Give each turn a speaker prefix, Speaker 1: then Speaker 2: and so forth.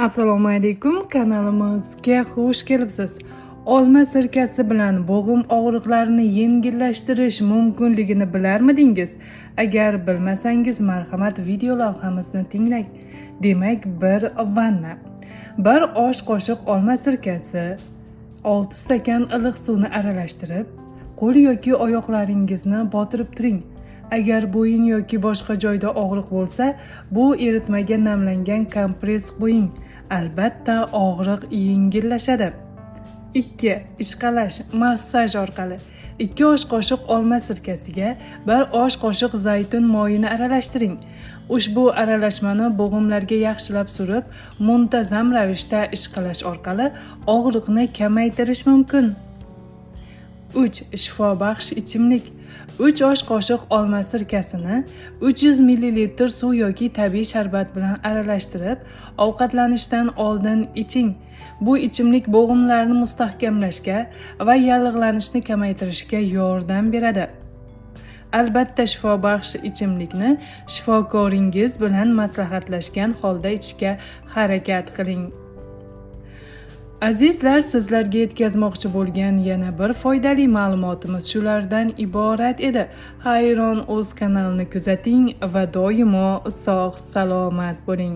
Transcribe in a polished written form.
Speaker 1: Assalomu alaykum, kanalimizga xush kelibsiz. Olma sirkasi bilan bo'g'im og'riqlarini yengillashtirish mumkinligini bilarmidingiz? Agar bilmasangiz, marhamat video lavhamizni tinglang. Demak, bir vanna, bir osh qoshiq olma sirkasi, 6 stakan iliq suvni aralashtirib, qo'l yoki oyoqlaringizni botirib turing. Agar bo'yin yoki boshqa joyda og'riq bo'lsa, bu eritmaga namlangan kompress qo'ying. Albatta og'riq yengillashadi. 2. Ishqalash, massaj orqali. 2 osh qoshiq olma sirkasiga 1 osh qoshiq zaytun moyini aralashtiring. Ushbu aralashmani bo'g'imlarga yaxshilab surib, muntazam ravishda ishqalash orqali og'riqni kamaytirish mumkin. 3. Shifobaxsh ichimlik. 3 osh qoshiq olma sirkasini 300 ml suv yoki tabiiy sharbat bilan aralashtirib, ovqatlanishdan oldin iching. Bu ichimlik bo'g'imlarni mustahkamlashga va yallig'lanishni kamaytirishga yordam beradi. Albatta, shifobaxsh ichimlikni shifokoringiz bilan maslahatlashgan holda ichishga harakat qiling. Azizlar, sizlarga yetkazmoqchi bo'lgan yana bir foydali ma'lumotimiz shulardan iborat edi. Hayron o'z kanalini kuzating va doimo sog' salomat bo'ling.